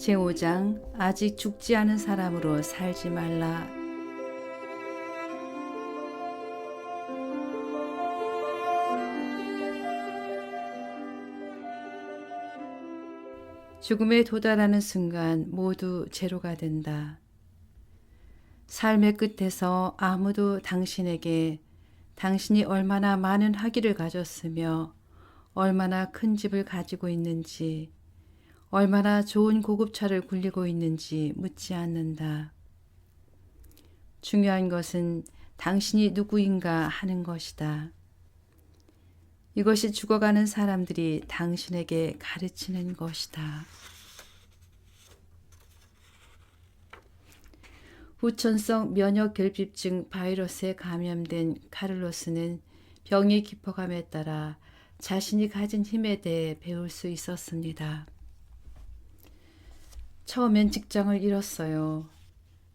제5장 아직 죽지 않은 사람으로 살지 말라. 죽음에 도달하는 순간 모두 제로가 된다. 삶의 끝에서 아무도 당신에게 당신이 얼마나 많은 학위를 가졌으며 얼마나 큰 집을 가지고 있는지 얼마나 좋은 고급차를 굴리고 있는지 묻지 않는다. 중요한 것은 당신이 누구인가 하는 것이다. 이것이 죽어가는 사람들이 당신에게 가르치는 것이다. 후천성 면역결핍증 바이러스에 감염된 카를로스는 병이 깊어감에 따라 자신이 가진 힘에 대해 배울 수 있었습니다. 처음엔 직장을 잃었어요.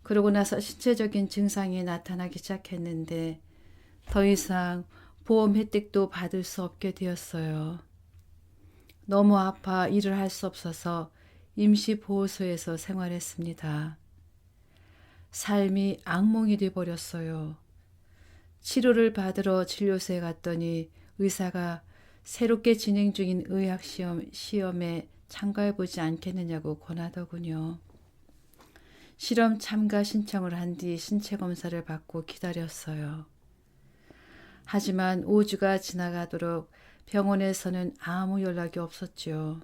그러고 나서 신체적인 증상이 나타나기 시작했는데 더 이상 보험 혜택도 받을 수 없게 되었어요. 너무 아파 일을 할 수 없어서 임시보호소에서 생활했습니다. 삶이 악몽이 돼버렸어요. 치료를 받으러 진료소에 갔더니 의사가 새롭게 진행 중인 의학시험에 참가해보지 않겠느냐고 권하더군요. 실험 참가 신청을 한 뒤 신체 검사를 받고 기다렸어요. 하지만 5주가 지나가도록 병원에서는 아무 연락이 없었죠.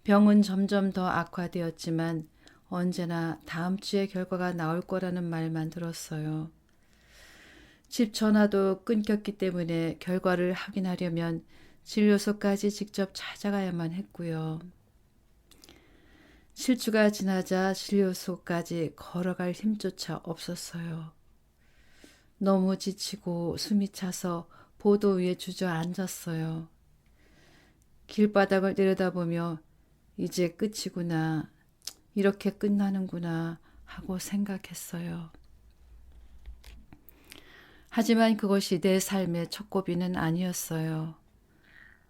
병은 점점 더 악화되었지만 언제나 다음 주에 결과가 나올 거라는 말만 들었어요. 집 전화도 끊겼기 때문에 결과를 확인하려면 진료소까지 직접 찾아가야만 했고요. 7주가 지나자 진료소까지 걸어갈 힘조차 없었어요. 너무 지치고 숨이 차서 보도 위에 주저앉았어요. 길바닥을 내려다보며 이제 끝이구나, 이렇게 끝나는구나 하고 생각했어요. 하지만 그것이 내 삶의 첫 고비는 아니었어요.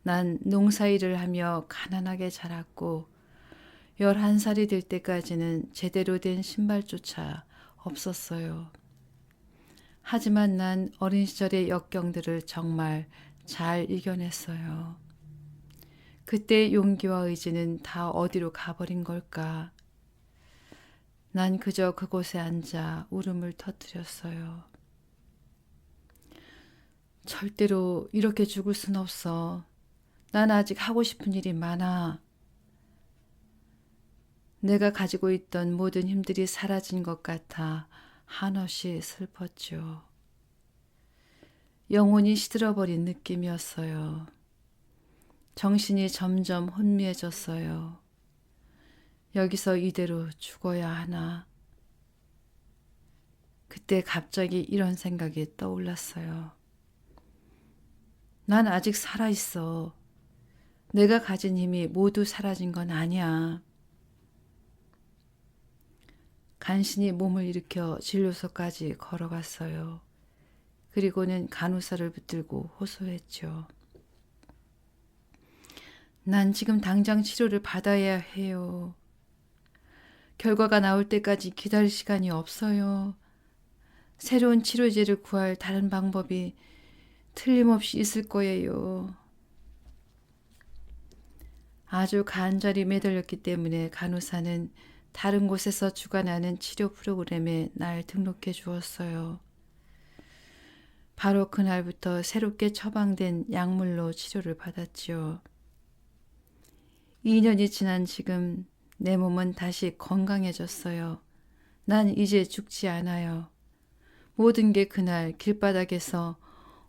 난 농사일을 하며 가난하게 자랐고 11살이 될 때까지는 제대로 된 신발조차 없었어요. 하지만 난 어린 시절의 역경들을 정말 잘 이겨냈어요. 그때 용기와 의지는 다 어디로 가버린 걸까? 난 그저 그곳에 앉아 울음을 터뜨렸어요. 절대로 이렇게 죽을 순 없어. 난 아직 하고 싶은 일이 많아. 내가 가지고 있던 모든 힘들이 사라진 것 같아 한없이 슬펐죠. 영혼이 시들어버린 느낌이었어요. 정신이 점점 혼미해졌어요. 여기서 이대로 죽어야 하나? 그때 갑자기 이런 생각이 떠올랐어요. 난 아직 살아있어. 내가 가진 힘이 모두 사라진 건 아니야. 간신히 몸을 일으켜 진료소까지 걸어갔어요. 그리고는 간호사를 붙들고 호소했죠. 난 지금 당장 치료를 받아야 해요. 결과가 나올 때까지 기다릴 시간이 없어요. 새로운 치료제를 구할 다른 방법이 틀림없이 있을 거예요. 아주 간절히 매달렸기 때문에 간호사는 다른 곳에서 주관하는 치료 프로그램에 날 등록해 주었어요. 바로 그날부터 새롭게 처방된 약물로 치료를 받았지요. 2년이 지난 지금 내 몸은 다시 건강해졌어요. 난 이제 죽지 않아요. 모든 게 그날 길바닥에서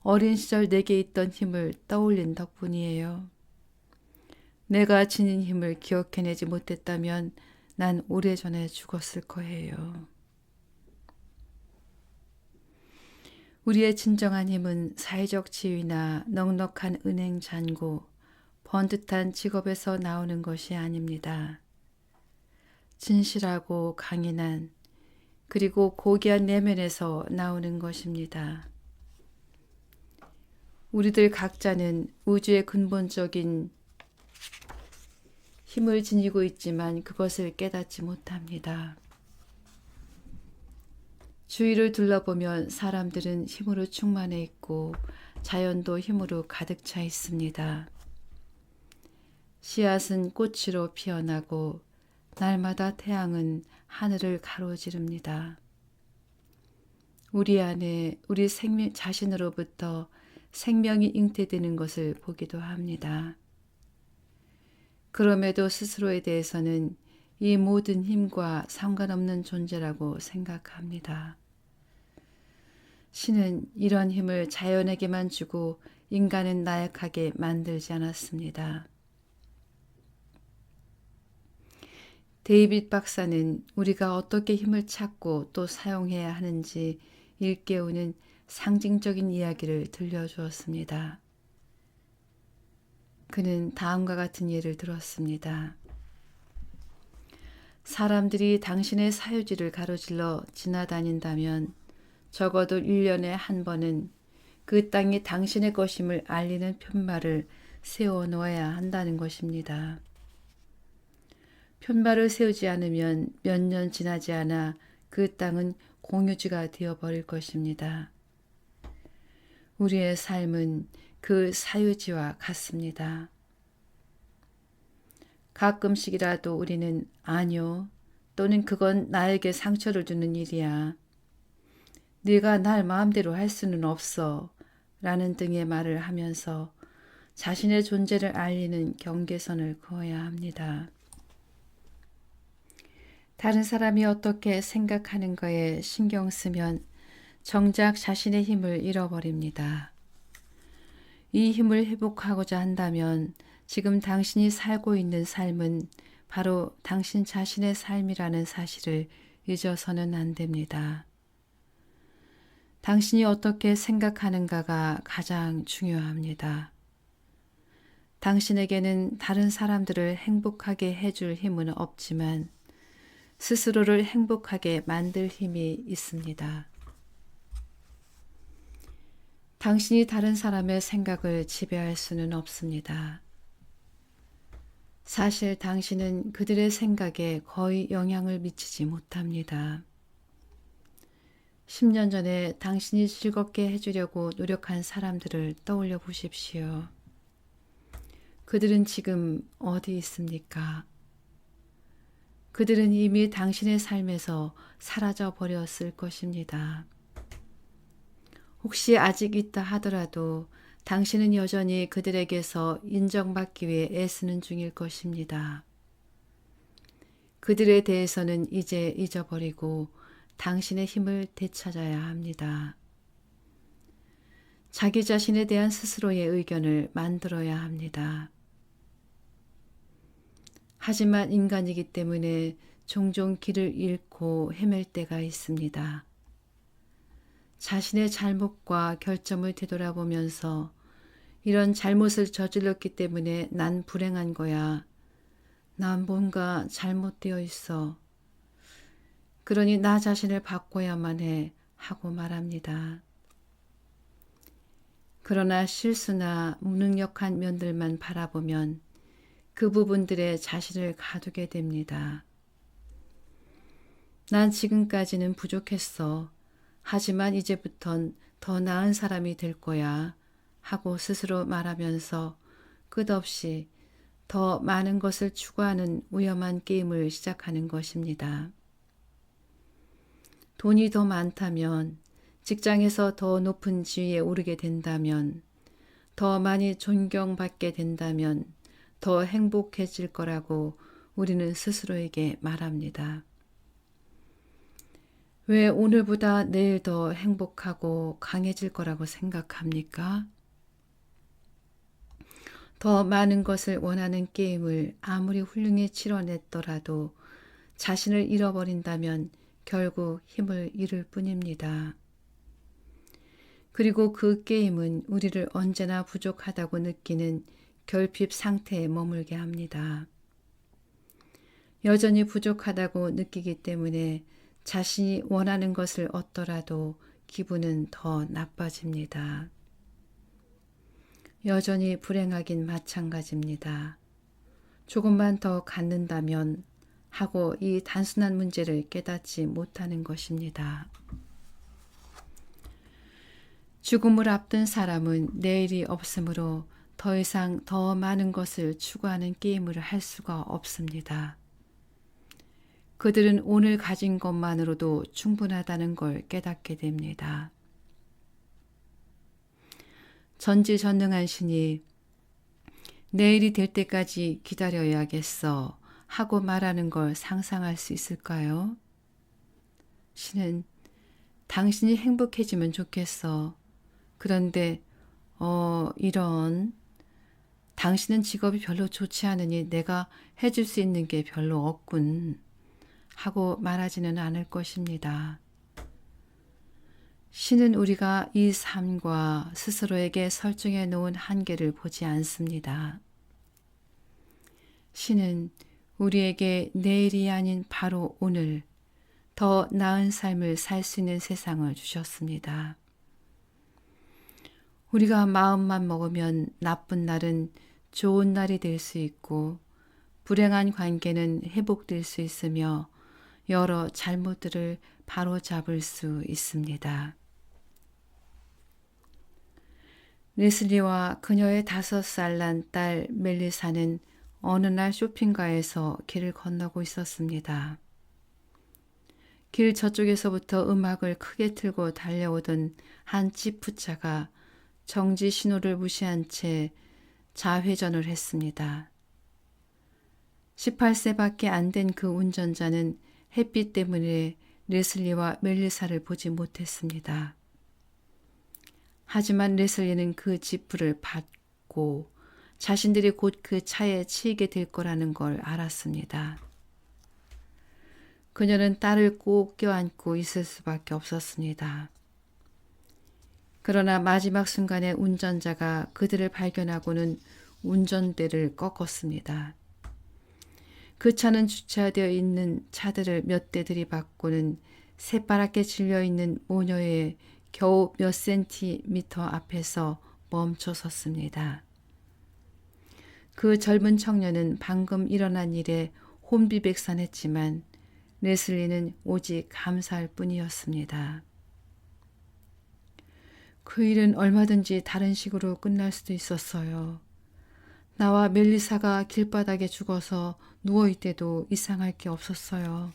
어린 시절 내게 있던 힘을 떠올린 덕분이에요. 내가 지닌 힘을 기억해내지 못했다면 난 오래전에 죽었을 거예요. 우리의 진정한 힘은 사회적 지위나 넉넉한 은행 잔고, 번듯한 직업에서 나오는 것이 아닙니다. 진실하고 강인한 그리고 고귀한 내면에서 나오는 것입니다. 우리들 각자는 우주의 근본적인 힘을 지니고 있지만 그것을 깨닫지 못합니다. 주위를 둘러보면 사람들은 힘으로 충만해 있고 자연도 힘으로 가득 차 있습니다. 씨앗은 꽃으로 피어나고 날마다 태양은 하늘을 가로지릅니다. 우리 안에 우리 자신으로부터 생명이 잉태되는 것을 보기도 합니다. 그럼에도 스스로에 대해서는 이 모든 힘과 상관없는 존재라고 생각합니다. 신은 이런 힘을 자연에게만 주고 인간은 나약하게 만들지 않았습니다. 데이빗 박사는 우리가 어떻게 힘을 찾고 또 사용해야 하는지 일깨우는 상징적인 이야기를 들려주었습니다. 그는 다음과 같은 예를 들었습니다. 사람들이 당신의 사유지를 가로질러 지나다닌다면 적어도 1년에 한 번은 그 땅이 당신의 것임을 알리는 편말을 세워 놓아야 한다는 것입니다. 편말을 세우지 않으면 몇 년 지나지 않아 그 땅은 공유지가 되어버릴 것입니다. 우리의 삶은 그 사유지와 같습니다. 가끔씩이라도 우리는 아니요, 또는 그건 나에게 상처를 주는 일이야. 네가 날 마음대로 할 수는 없어. 라는 등의 말을 하면서 자신의 존재를 알리는 경계선을 그어야 합니다. 다른 사람이 어떻게 생각하는가에 신경 쓰면 정작 자신의 힘을 잃어버립니다. 이 힘을 회복하고자 한다면 지금 당신이 살고 있는 삶은 바로 당신 자신의 삶이라는 사실을 잊어서는 안 됩니다. 당신이 어떻게 생각하는가가 가장 중요합니다. 당신에게는 다른 사람들을 행복하게 해줄 힘은 없지만 스스로를 행복하게 만들 힘이 있습니다. 당신이 다른 사람의 생각을 지배할 수는 없습니다. 사실 당신은 그들의 생각에 거의 영향을 미치지 못합니다. 10년 전에 당신이 즐겁게 해주려고 노력한 사람들을 떠올려 보십시오. 그들은 지금 어디 있습니까? 그들은 이미 당신의 삶에서 사라져 버렸을 것입니다. 혹시 아직 있다 하더라도 당신은 여전히 그들에게서 인정받기 위해 애쓰는 중일 것입니다. 그들에 대해서는 이제 잊어버리고 당신의 힘을 되찾아야 합니다. 자기 자신에 대한 스스로의 의견을 만들어야 합니다. 하지만 인간이기 때문에 종종 길을 잃고 헤맬 때가 있습니다. 자신의 잘못과 결점을 되돌아보면서 이런 잘못을 저질렀기 때문에 난 불행한 거야. 난 뭔가 잘못되어 있어. 그러니 나 자신을 바꿔야만 해 하고 말합니다. 그러나 실수나 무능력한 면들만 바라보면 그 부분들에 자신을 가두게 됩니다. 난 지금까지는 부족했어. 하지만 이제부턴 더 나은 사람이 될 거야 하고 스스로 말하면서 끝없이 더 많은 것을 추구하는 위험한 게임을 시작하는 것입니다. 돈이 더 많다면, 직장에서 더 높은 지위에 오르게 된다면, 더 많이 존경받게 된다면 더 행복해질 거라고 우리는 스스로에게 말합니다. 왜 오늘보다 내일 더 행복하고 강해질 거라고 생각합니까? 더 많은 것을 원하는 게임을 아무리 훌륭히 치러냈더라도 자신을 잃어버린다면 결국 힘을 잃을 뿐입니다. 그리고 그 게임은 우리를 언제나 부족하다고 느끼는 결핍 상태에 머물게 합니다. 여전히 부족하다고 느끼기 때문에 자신이 원하는 것을 얻더라도 기분은 더 나빠집니다. 여전히 불행하긴 마찬가지입니다. 조금만 더 갖는다면 하고 이 단순한 문제를 깨닫지 못하는 것입니다. 죽음을 앞둔 사람은 내일이 없으므로 더 이상 더 많은 것을 추구하는 게임을 할 수가 없습니다. 그들은 오늘 가진 것만으로도 충분하다는 걸 깨닫게 됩니다. 전지전능한 신이 내일이 될 때까지 기다려야겠어 하고 말하는 걸 상상할 수 있을까요? 신은 당신이 행복해지면 좋겠어. 그런데 이런 당신은 직업이 별로 좋지 않으니 내가 해줄 수 있는 게 별로 없군 하고 말하지는 않을 것입니다. 신은 우리가 이 삶과 스스로에게 설정해 놓은 한계를 보지 않습니다. 신은 우리에게 내일이 아닌 바로 오늘 더 나은 삶을 살 수 있는 세상을 주셨습니다. 우리가 마음만 먹으면 나쁜 날은 좋은 날이 될 수 있고 불행한 관계는 회복될 수 있으며 여러 잘못들을 바로잡을 수 있습니다. 레슬리와 그녀의 5살 난 딸 멜리사는 어느 날 쇼핑가에서 길을 건너고 있었습니다. 길 저쪽에서부터 음악을 크게 틀고 달려오던 한 지프차가 정지 신호를 무시한 채 좌회전을 했습니다. 18세밖에 안 된 그 운전자는 햇빛 때문에 레슬리와 멜리사를 보지 못했습니다. 하지만 레슬리는 그 지프를 받고 자신들이 곧 그 차에 치이게 될 거라는 걸 알았습니다. 그녀는 딸을 꼭 껴안고 있을 수밖에 없었습니다. 그러나 마지막 순간에 운전자가 그들을 발견하고는 운전대를 꺾었습니다. 그 차는 주차되어 있는 차들을 몇 대 들이받고는 새파랗게 질려있는 모녀의 겨우 몇 센티미터 앞에서 멈춰 섰습니다. 그 젊은 청년은 방금 일어난 일에 혼비백산했지만 레슬리는 오직 감사할 뿐이었습니다. 그 일은 얼마든지 다른 식으로 끝날 수도 있었어요. 나와 멜리사가 길바닥에 죽어서 누워있대도 이상할 게 없었어요.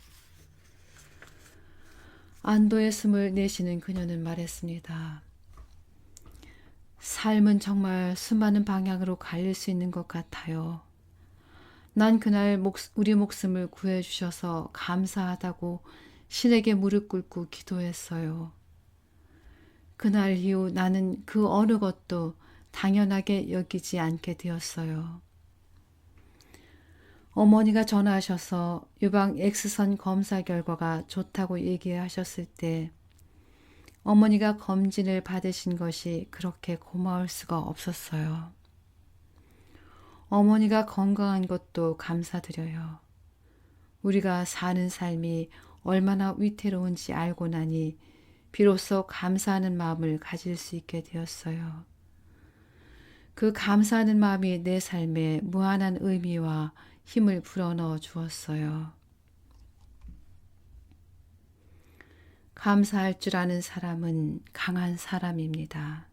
안도의 숨을 내쉬는 그녀는 말했습니다. 삶은 정말 수많은 방향으로 갈릴 수 있는 것 같아요. 난 그날 우리 목숨을 구해주셔서 감사하다고 신에게 무릎 꿇고 기도했어요. 그날 이후 나는 그 어느 것도 당연하게 여기지 않게 되었어요. 어머니가 전화하셔서 유방 X선 검사 결과가 좋다고 얘기하셨을 때 어머니가 검진을 받으신 것이 그렇게 고마울 수가 없었어요. 어머니가 건강한 것도 감사드려요. 우리가 사는 삶이 얼마나 위태로운지 알고 나니 비로소 감사하는 마음을 가질 수 있게 되었어요. 그 감사하는 마음이 내 삶에 무한한 의미와 힘을 불어넣어 주었어요. 감사할 줄 아는 사람은 강한 사람입니다.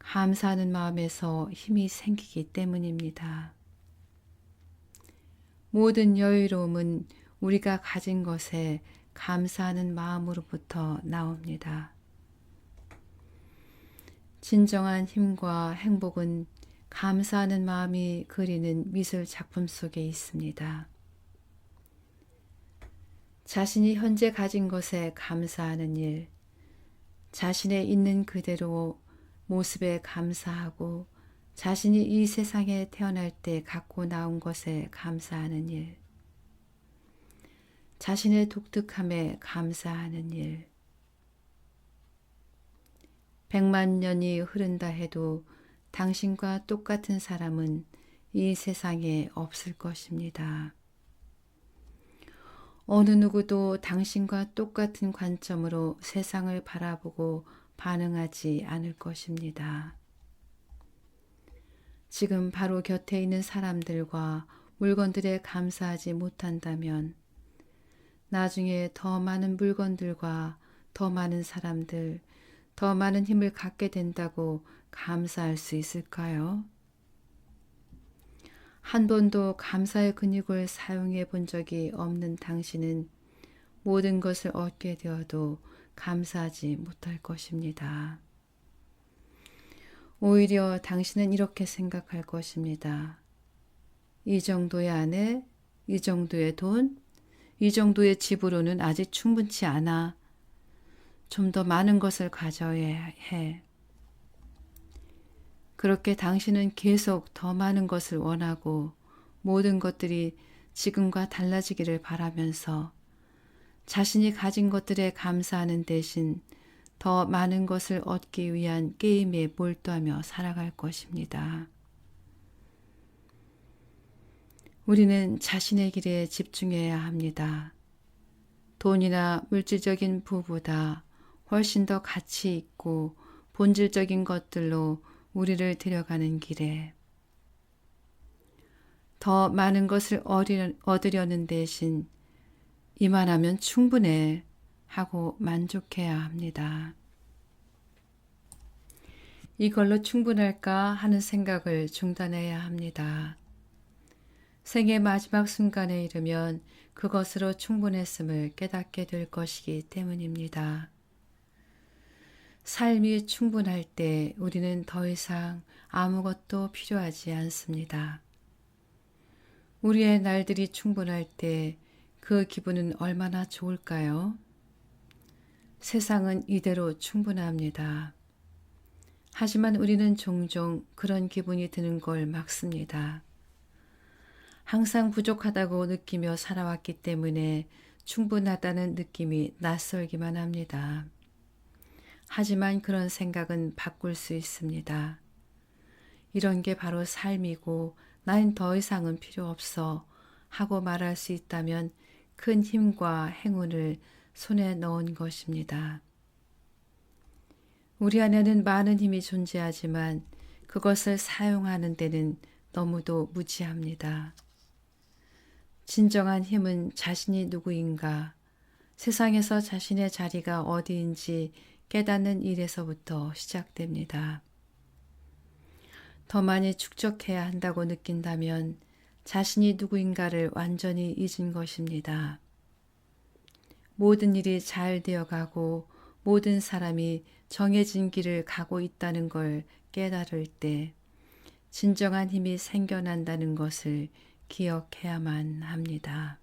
감사하는 마음에서 힘이 생기기 때문입니다. 모든 여유로움은 우리가 가진 것에 감사하는 마음으로부터 나옵니다. 진정한 힘과 행복은 감사하는 마음이 그리는 미술 작품 속에 있습니다. 자신이 현재 가진 것에 감사하는 일, 자신의 있는 그대로 모습에 감사하고 자신이 이 세상에 태어날 때 갖고 나온 것에 감사하는 일, 자신의 독특함에 감사하는 일. 100만 년이 흐른다 해도 당신과 똑같은 사람은 이 세상에 없을 것입니다. 어느 누구도 당신과 똑같은 관점으로 세상을 바라보고 반응하지 않을 것입니다. 지금 바로 곁에 있는 사람들과 물건들에 감사하지 못한다면 나중에 더 많은 물건들과 더 많은 사람들, 더 많은 힘을 갖게 된다고 감사할 수 있을까요? 한 번도 감사의 근육을 사용해 본 적이 없는 당신은 모든 것을 얻게 되어도 감사하지 못할 것입니다. 오히려 당신은 이렇게 생각할 것입니다. 이 정도의 아내, 이 정도의 돈, 이 정도의 집으로는 아직 충분치 않아. 좀 더 많은 것을 가져야 해. 그렇게 당신은 계속 더 많은 것을 원하고 모든 것들이 지금과 달라지기를 바라면서 자신이 가진 것들에 감사하는 대신 더 많은 것을 얻기 위한 게임에 몰두하며 살아갈 것입니다. 우리는 자신의 길에 집중해야 합니다. 돈이나 물질적인 부보다 훨씬 더 가치 있고 본질적인 것들로 우리를 데려가는 길에 더 많은 것을 얻으려는 대신 이만하면 충분해 하고 만족해야 합니다. 이걸로 충분할까 하는 생각을 중단해야 합니다. 생의 마지막 순간에 이르면 그것으로 충분했음을 깨닫게 될 것이기 때문입니다. 삶이 충분할 때 우리는 더 이상 아무것도 필요하지 않습니다. 우리의 날들이 충분할 때 그 기분은 얼마나 좋을까요? 세상은 이대로 충분합니다. 하지만 우리는 종종 그런 기분이 드는 걸 막습니다. 항상 부족하다고 느끼며 살아왔기 때문에 충분하다는 느낌이 낯설기만 합니다. 하지만 그런 생각은 바꿀 수 있습니다. 이런 게 바로 삶이고 난 더 이상은 필요 없어 하고 말할 수 있다면 큰 힘과 행운을 손에 넣은 것입니다. 우리 안에는 많은 힘이 존재하지만 그것을 사용하는 데는 너무도 무지합니다. 진정한 힘은 자신이 누구인가, 세상에서 자신의 자리가 어디인지 깨닫는 일에서부터 시작됩니다. 더 많이 축적해야 한다고 느낀다면 자신이 누구인가를 완전히 잊은 것입니다. 모든 일이 잘 되어가고 모든 사람이 정해진 길을 가고 있다는 걸 깨달을 때 진정한 힘이 생겨난다는 것을 기억해야만 합니다.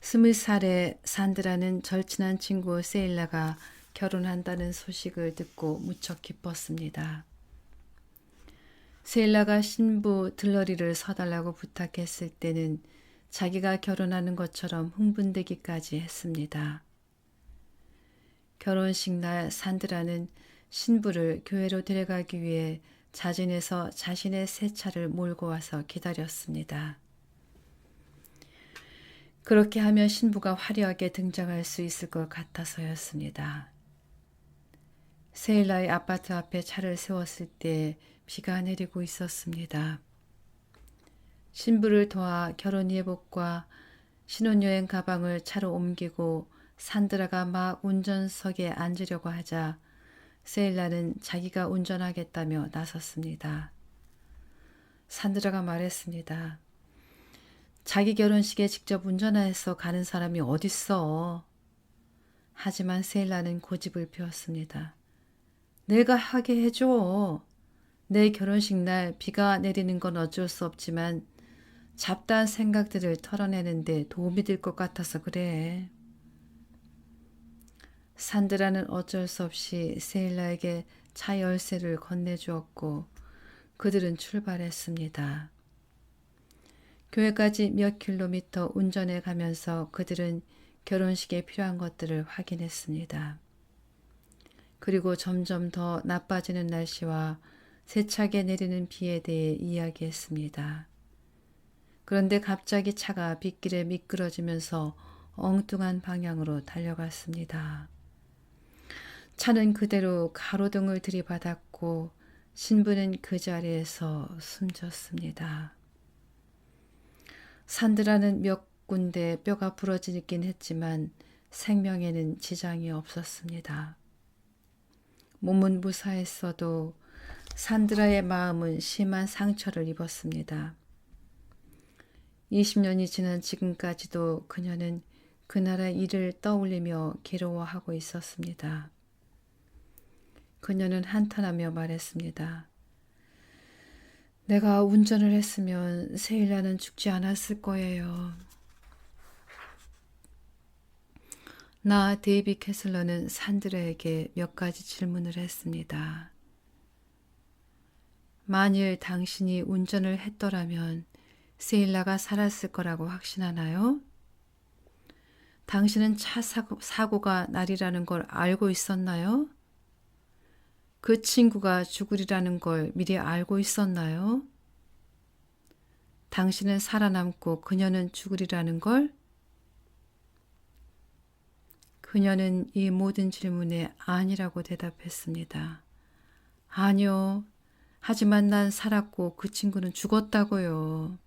20살의 산드라는 절친한 친구 세일라가 결혼한다는 소식을 듣고 무척 기뻤습니다. 세일라가 신부 들러리를 서달라고 부탁했을 때는 자기가 결혼하는 것처럼 흥분되기까지 했습니다. 결혼식 날 산드라는 신부를 교회로 데려가기 위해 자진해서 자신의 새 차를 몰고 와서 기다렸습니다. 그렇게 하면 신부가 화려하게 등장할 수 있을 것 같아서였습니다. 세일라의 아파트 앞에 차를 세웠을 때 비가 내리고 있었습니다. 신부를 도와 결혼 예복과 신혼여행 가방을 차로 옮기고 산드라가 막 운전석에 앉으려고 하자 세일라는 자기가 운전하겠다며 나섰습니다. 산드라가 말했습니다. 자기 결혼식에 직접 운전해서 가는 사람이 어딨어. 하지만 세일라는 고집을 피웠습니다. 내가 하게 해줘. 내 결혼식 날 비가 내리는 건 어쩔 수 없지만 잡다한 생각들을 털어내는데 도움이 될 것 같아서 그래. 산드라는 어쩔 수 없이 세일라에게 차 열쇠를 건네주었고 그들은 출발했습니다. 교회까지 몇 킬로미터 운전해 가면서 그들은 결혼식에 필요한 것들을 확인했습니다. 그리고 점점 더 나빠지는 날씨와 세차게 내리는 비에 대해 이야기했습니다. 그런데 갑자기 차가 빗길에 미끄러지면서 엉뚱한 방향으로 달려갔습니다. 차는 그대로 가로등을 들이받았고 신부는 그 자리에서 숨졌습니다. 산드라는 몇 군데 뼈가 부러지긴 했지만 생명에는 지장이 없었습니다. 몸은 무사했어도 산드라의 마음은 심한 상처를 입었습니다. 20년이 지난 지금까지도 그녀는 그날의 일을 떠올리며 괴로워하고 있었습니다. 그녀는 한탄하며 말했습니다. 내가 운전을 했으면 세일라는 죽지 않았을 거예요. 나 데이비 캐슬러는 산드라에게 몇 가지 질문을 했습니다. 만일 당신이 운전을 했더라면 세일라가 살았을 거라고 확신하나요? 당신은 차 사고가 날이라는 걸 알고 있었나요? 그 친구가 죽으리라는 걸 미리 알고 있었나요? 당신은 살아남고 그녀는 죽으리라는 걸? 그녀는 이 모든 질문에 아니라고 대답했습니다. 아니요. 하지만 난 살았고 그 친구는 죽었다고요.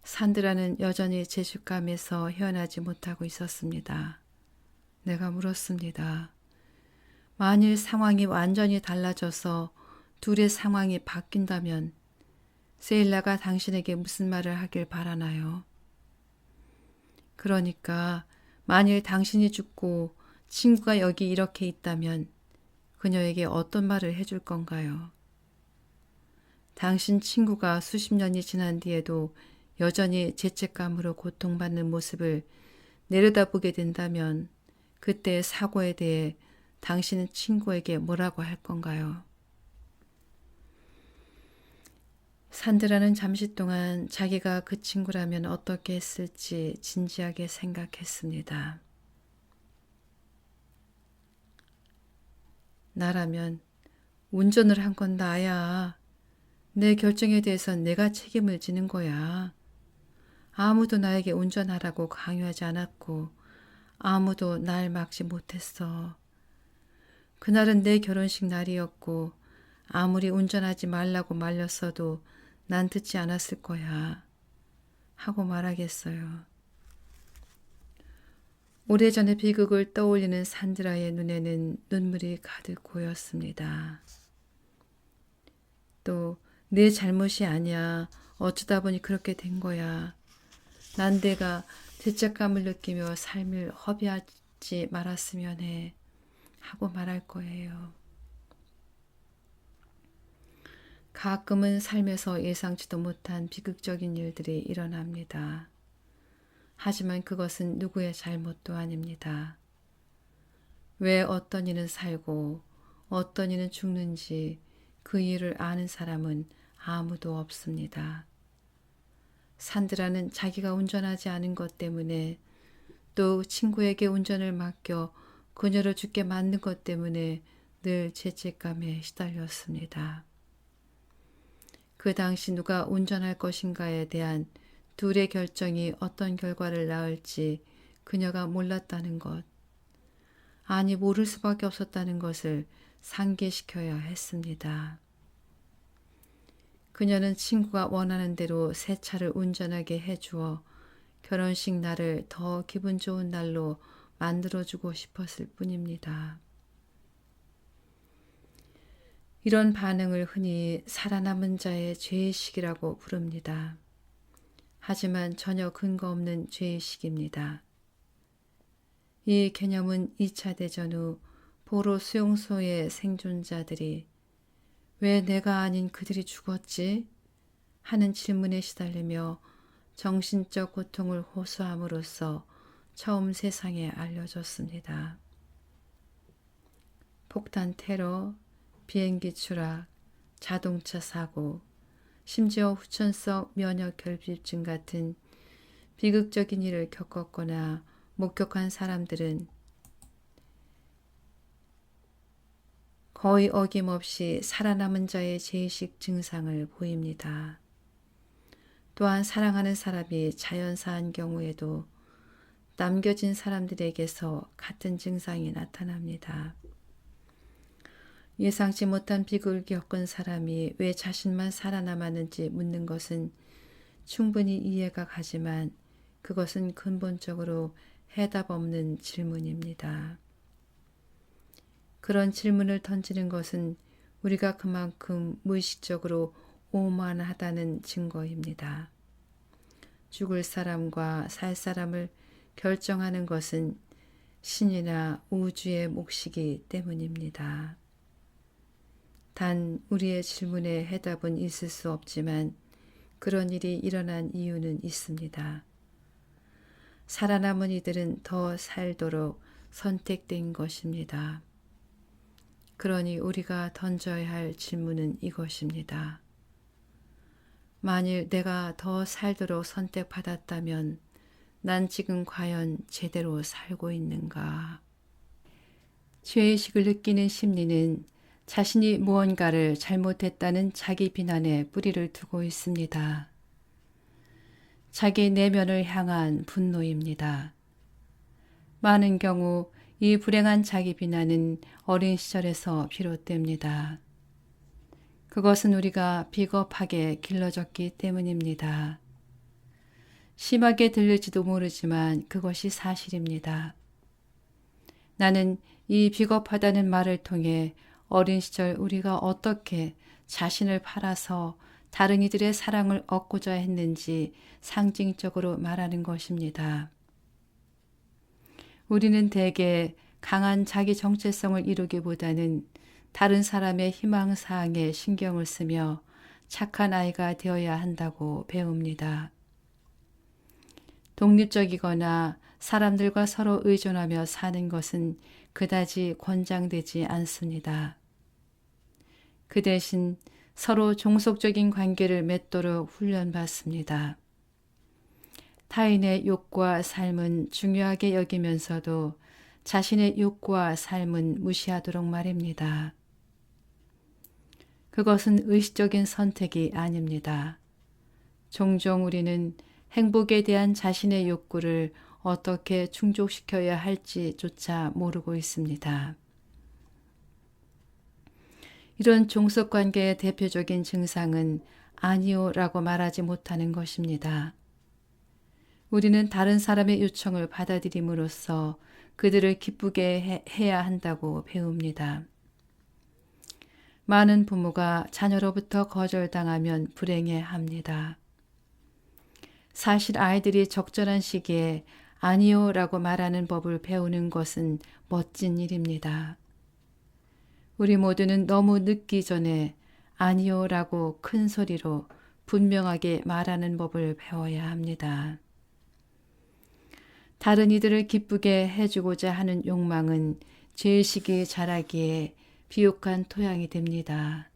산드라는 여전히 죄책감에서 헤어나지 못하고 있었습니다. 내가 물었습니다. 만일 상황이 완전히 달라져서 둘의 상황이 바뀐다면 세일라가 당신에게 무슨 말을 하길 바라나요? 그러니까 만일 당신이 죽고 친구가 여기 이렇게 있다면 그녀에게 어떤 말을 해줄 건가요? 당신 친구가 수십 년이 지난 뒤에도 여전히 죄책감으로 고통받는 모습을 내려다보게 된다면 그때의 사고에 대해 당신은 친구에게 뭐라고 할 건가요? 산드라는 잠시 동안 자기가 그 친구라면 어떻게 했을지 진지하게 생각했습니다. 나라면 운전을 한 건 나야. 내 결정에 대해선 내가 책임을 지는 거야. 아무도 나에게 운전하라고 강요하지 않았고 아무도 날 막지 못했어. 그날은 내 결혼식 날이었고 아무리 운전하지 말라고 말렸어도 난 듣지 않았을 거야. 하고 말하겠어요. 오래전의 비극을 떠올리는 산드라의 눈에는 눈물이 가득 고였습니다. 또 내 잘못이 아니야. 어쩌다 보니 그렇게 된 거야. 난 내가 죄책감을 느끼며 삶을 허비하지 말았으면 해. 하고 말할 거예요. 가끔은 삶에서 예상치도 못한 비극적인 일들이 일어납니다. 하지만 그것은 누구의 잘못도 아닙니다. 왜 어떤 이는 살고 어떤 이는 죽는지 그 이유를 아는 사람은 아무도 없습니다. 산드라는 자기가 운전하지 않은 것 때문에 또 친구에게 운전을 맡겨 그녀를 죽게 만든 것 때문에 늘 죄책감에 시달렸습니다. 그 당시 누가 운전할 것인가에 대한 둘의 결정이 어떤 결과를 낳을지 그녀가 몰랐다는 것, 아니 모를 수밖에 없었다는 것을 상기시켜야 했습니다. 그녀는 친구가 원하는 대로 새 차를 운전하게 해주어 결혼식 날을 더 기분 좋은 날로 만들어주고 싶었을 뿐입니다. 이런 반응을 흔히 살아남은 자의 죄의식이라고 부릅니다. 하지만 전혀 근거 없는 죄의식입니다. 이 개념은 2차 대전 후 포로 수용소의 생존자들이 왜 내가 아닌 그들이 죽었지? 하는 질문에 시달리며 정신적 고통을 호소함으로써 처음 세상에 알려졌습니다. 폭탄 테러, 비행기 추락, 자동차 사고, 심지어 후천성 면역 결핍증 같은 비극적인 일을 겪었거나 목격한 사람들은 거의 어김없이 살아남은 자의 죄의식 증상을 보입니다. 또한 사랑하는 사람이 자연사한 경우에도 남겨진 사람들에게서 같은 증상이 나타납니다. 예상치 못한 비극을 겪은 사람이 왜 자신만 살아남았는지 묻는 것은 충분히 이해가 가지만 그것은 근본적으로 해답 없는 질문입니다. 그런 질문을 던지는 것은 우리가 그만큼 무의식적으로 오만하다는 증거입니다. 죽을 사람과 살 사람을 결정하는 것은 신이나 우주의 몫이기 때문입니다. 단 우리의 질문에 해답은 있을 수 없지만 그런 일이 일어난 이유는 있습니다. 살아남은 이들은 더 살도록 선택된 것입니다. 그러니 우리가 던져야 할 질문은 이것입니다. 만일 내가 더 살도록 선택받았다면 난 지금 과연 제대로 살고 있는가? 죄의식을 느끼는 심리는 자신이 무언가를 잘못했다는 자기 비난에 뿌리를 두고 있습니다. 자기 내면을 향한 분노입니다. 많은 경우 이 불행한 자기 비난은 어린 시절에서 비롯됩니다. 그것은 우리가 비겁하게 길러졌기 때문입니다. 심하게 들릴지도 모르지만 그것이 사실입니다. 나는 이 비겁하다는 말을 통해 어린 시절 우리가 어떻게 자신을 팔아서 다른 이들의 사랑을 얻고자 했는지 상징적으로 말하는 것입니다. 우리는 대개 강한 자기 정체성을 이루기보다는 다른 사람의 희망사항에 신경을 쓰며 착한 아이가 되어야 한다고 배웁니다. 독립적이거나 사람들과 서로 의존하며 사는 것은 그다지 권장되지 않습니다. 그 대신 서로 종속적인 관계를 맺도록 훈련받습니다. 타인의 욕구와 삶은 중요하게 여기면서도 자신의 욕구와 삶은 무시하도록 말입니다. 그것은 의식적인 선택이 아닙니다. 종종 우리는 행복에 대한 자신의 욕구를 어떻게 충족시켜야 할지조차 모르고 있습니다. 이런 종속관계의 대표적인 증상은 아니요라고 말하지 못하는 것입니다. 우리는 다른 사람의 요청을 받아들임으로써 그들을 기쁘게 해야 한다고 배웁니다. 많은 부모가 자녀로부터 거절당하면 불행해합니다. 사실 아이들이 적절한 시기에 아니요라고 말하는 법을 배우는 것은 멋진 일입니다. 우리 모두는 너무 늦기 전에 아니요라고 큰 소리로 분명하게 말하는 법을 배워야 합니다. 다른 이들을 기쁘게 해주고자 하는 욕망은 죄의식이 자라기에 비옥한 토양이 됩니다.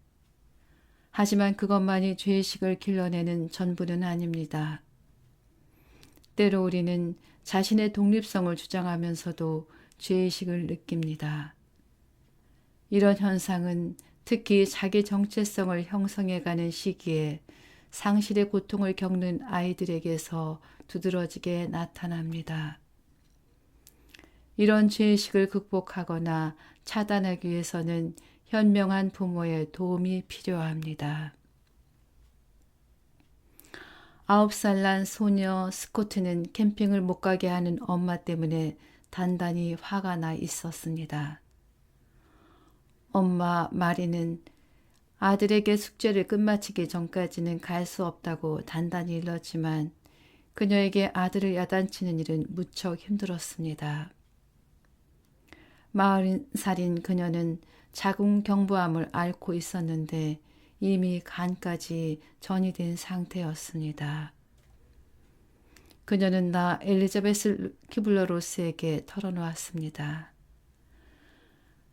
하지만 그것만이 죄의식을 길러내는 전부는 아닙니다. 때로 우리는 자신의 독립성을 주장하면서도 죄의식을 느낍니다. 이런 현상은 특히 자기 정체성을 형성해가는 시기에 상실의 고통을 겪는 아이들에게서 두드러지게 나타납니다. 이런 죄의식을 극복하거나 차단하기 위해서는 현명한 부모의 도움이 필요합니다. 9살 난 소녀 스코트는 캠핑을 못 가게 하는 엄마 때문에 단단히 화가 나 있었습니다. 엄마 마리는 아들에게 숙제를 끝마치기 전까지는 갈 수 없다고 단단히 일렀지만 그녀에게 아들을 야단치는 일은 무척 힘들었습니다. 40살인 그녀는 자궁경부암을 앓고 있었는데 이미 간까지 전이 된 상태였습니다. 그녀는 나 엘리자베스 키블러-로스에게 털어놓았습니다.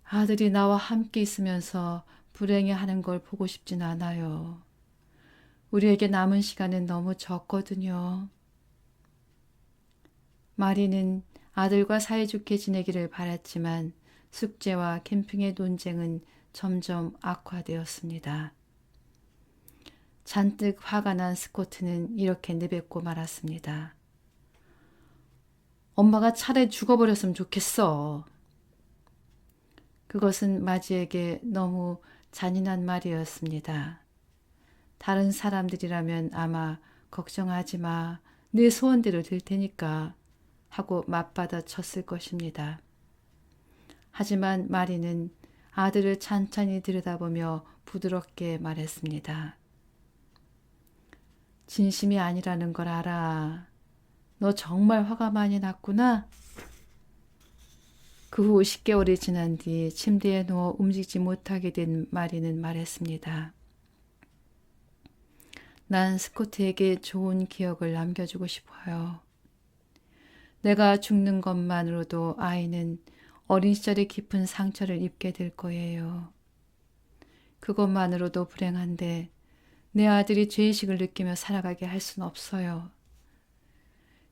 아들이 나와 함께 있으면서 불행해하는 걸 보고 싶진 않아요. 우리에게 남은 시간은 너무 적거든요. 마리는 아들과 사이좋게 지내기를 바랐지만 숙제와 캠핑의 논쟁은 점점 악화되었습니다. 잔뜩 화가 난 스코트는 이렇게 내뱉고 말았습니다. 엄마가 차라리 죽어버렸으면 좋겠어. 그것은 마지에게 너무 잔인한 말이었습니다. 다른 사람들이라면 아마 걱정하지 마, 네 소원대로 될 테니까 하고 맞받아 쳤을 것입니다. 하지만 마리는 아들을 찬찬히 들여다보며 부드럽게 말했습니다. 진심이 아니라는 걸 알아. 너 정말 화가 많이 났구나. 그 후 10개월이 지난 뒤 침대에 누워 움직이지 못하게 된 마리는 말했습니다. 난 스코트에게 좋은 기억을 남겨주고 싶어요. 내가 죽는 것만으로도 아이는 어린 시절의 깊은 상처를 입게 될 거예요. 그것만으로도 불행한데 내 아들이 죄의식을 느끼며 살아가게 할 수는 없어요.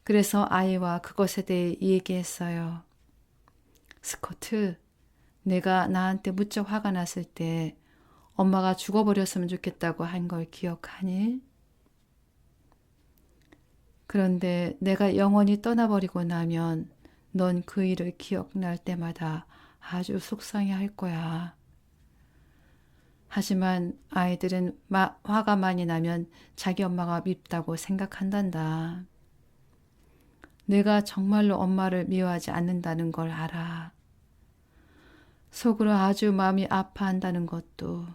그래서 아이와 그것에 대해 얘기했어요. 스코트, 내가 나한테 무척 화가 났을 때 엄마가 죽어버렸으면 좋겠다고 한 걸 기억하니? 그런데 내가 영원히 떠나버리고 나면 넌 그 일을 기억날 때마다 아주 속상해 할 거야. 하지만 아이들은 화가 많이 나면 자기 엄마가 밉다고 생각한단다. 내가 정말로 엄마를 미워하지 않는다는 걸 알아. 속으로 아주 마음이 아파한다는 것도.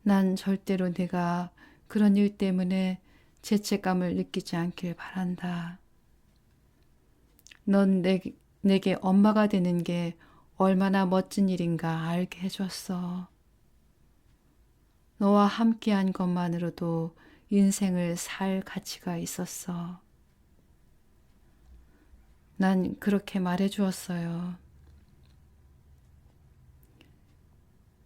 난 절대로 내가 그런 일 때문에 죄책감을 느끼지 않길 바란다. 넌 내게 엄마가 되는 게 얼마나 멋진 일인가 알게 해줬어. 너와 함께한 것만으로도 인생을 살 가치가 있었어. 난 그렇게 말해주었어요.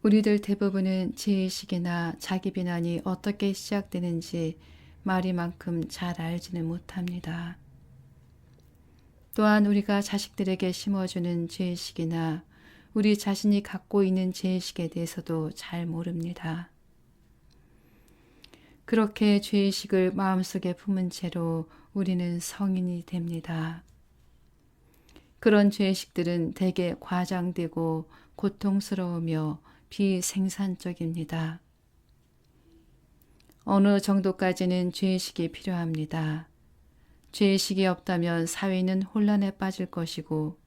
우리들 대부분은 죄의식이나 자기 비난이 어떻게 시작되는지 마리만큼 잘 알지는 못합니다. 또한 우리가 자식들에게 심어주는 죄의식이나 우리 자신이 갖고 있는 죄의식에 대해서도 잘 모릅니다. 그렇게 죄의식을 마음속에 품은 채로 우리는 성인이 됩니다. 그런 죄의식들은 대개 과장되고 고통스러우며 비생산적입니다. 어느 정도까지는 죄의식이 필요합니다. 죄의식이 없다면 사회는 혼란에 빠질 것이고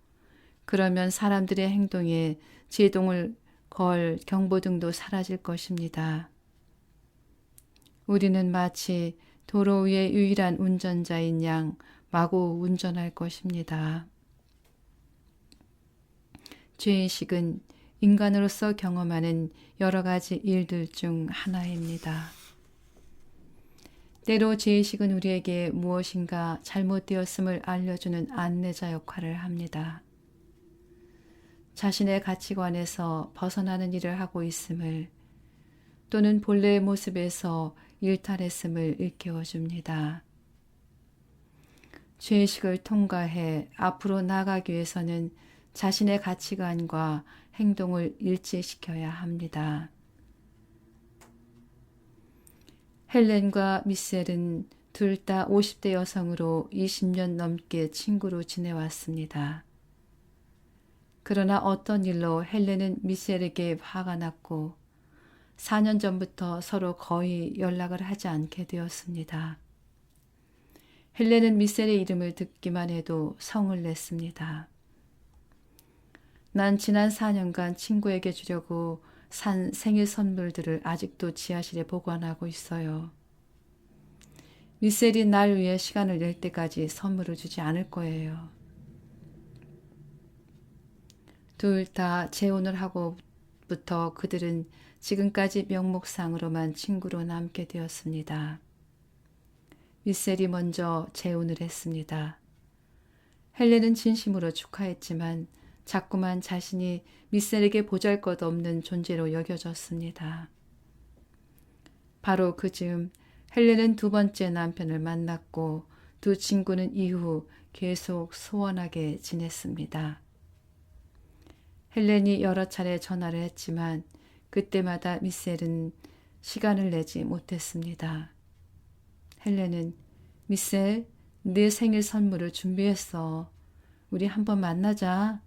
그러면 사람들의 행동에 제동을 걸 경보등도 사라질 것입니다. 우리는 마치 도로 위의 유일한 운전자인 양 마구 운전할 것입니다. 죄의식은 인간으로서 경험하는 여러 가지 일들 중 하나입니다. 때로 죄의식은 우리에게 무엇인가 잘못되었음을 알려주는 안내자 역할을 합니다. 자신의 가치관에서 벗어나는 일을 하고 있음을 또는 본래의 모습에서 일탈했음을 일깨워줍니다. 죄의식을 통과해 앞으로 나아가기 위해서는 자신의 가치관과 행동을 일치시켜야 합니다. 헬렌과 미셀은 둘 다 50대 여성으로 20년 넘게 친구로 지내왔습니다. 그러나 어떤 일로 헬렌은 미셀에게 화가 났고 4년 전부터 서로 거의 연락을 하지 않게 되었습니다. 헬렌은 미셀의 이름을 듣기만 해도 성을 냈습니다. 난 지난 4년간 친구에게 주려고 산 생일 선물들을 아직도 지하실에 보관하고 있어요. 미셀이 날 위해 시간을 낼 때까지 선물을 주지 않을 거예요. 둘 다 재혼을 하고부터 그들은 지금까지 명목상으로만 친구로 남게 되었습니다. 미셀이 먼저 재혼을 했습니다. 헬렌은 진심으로 축하했지만 자꾸만 자신이 미셀에게 보잘것없는 존재로 여겨졌습니다. 바로 그즈음 헬렌은 두 번째 남편을 만났고 두 친구는 이후 계속 소원하게 지냈습니다. 헬렌이 여러 차례 전화를 했지만 그때마다 미셀은 시간을 내지 못했습니다. 헬렌은 미셀, 내 생일 선물을 준비했어. 우리 한번 만나자.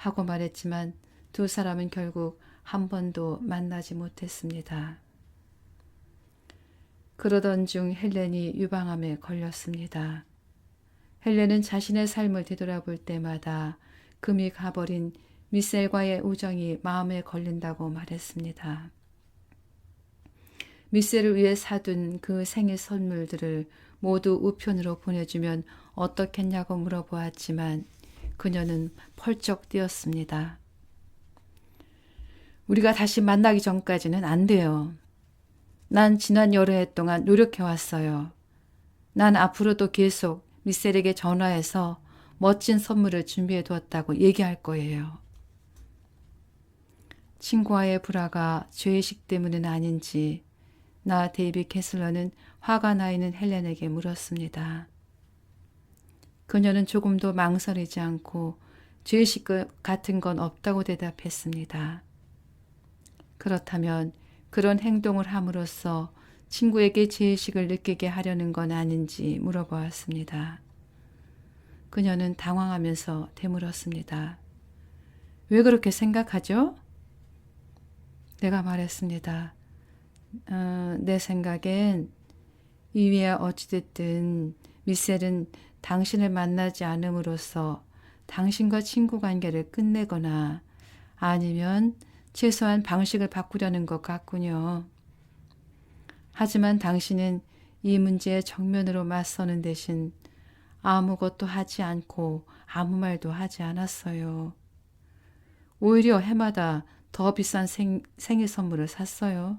하고 말했지만 두 사람은 결국 한 번도 만나지 못했습니다. 그러던 중 헬렌이 유방암에 걸렸습니다. 헬렌은 자신의 삶을 되돌아볼 때마다 금이 가버린 미셀과의 우정이 마음에 걸린다고 말했습니다. 미셀을 위해 사둔 그 생일 선물들을 모두 우편으로 보내주면 어떻겠냐고 물어보았지만 그녀는 펄쩍 뛰었습니다. 우리가 다시 만나기 전까지는 안 돼요. 난 지난 여러 해 동안 노력해왔어요. 난 앞으로도 계속 미셀에게 전화해서 멋진 선물을 준비해 두었다고 얘기할 거예요. 친구와의 불화가 죄의식 때문은 아닌지 나 데이비 캐슬러는 화가 나 있는 헬렌에게 물었습니다. 그녀는 조금도 망설이지 않고 죄의식 같은 건 없다고 대답했습니다. 그렇다면 그런 행동을 함으로써 친구에게 죄의식을 느끼게 하려는 건 아닌지 물어보았습니다. 그녀는 당황하면서 되물었습니다. 왜 그렇게 생각하죠? 내가 말했습니다. 내 생각엔 이위야 어찌됐든 미셀은 당신을 만나지 않음으로써 당신과 친구 관계를 끝내거나 아니면 최소한 방식을 바꾸려는 것 같군요. 하지만 당신은 이 문제에 정면으로 맞서는 대신 아무것도 하지 않고 아무 말도 하지 않았어요. 오히려 해마다 더 비싼 생일 선물을 샀어요.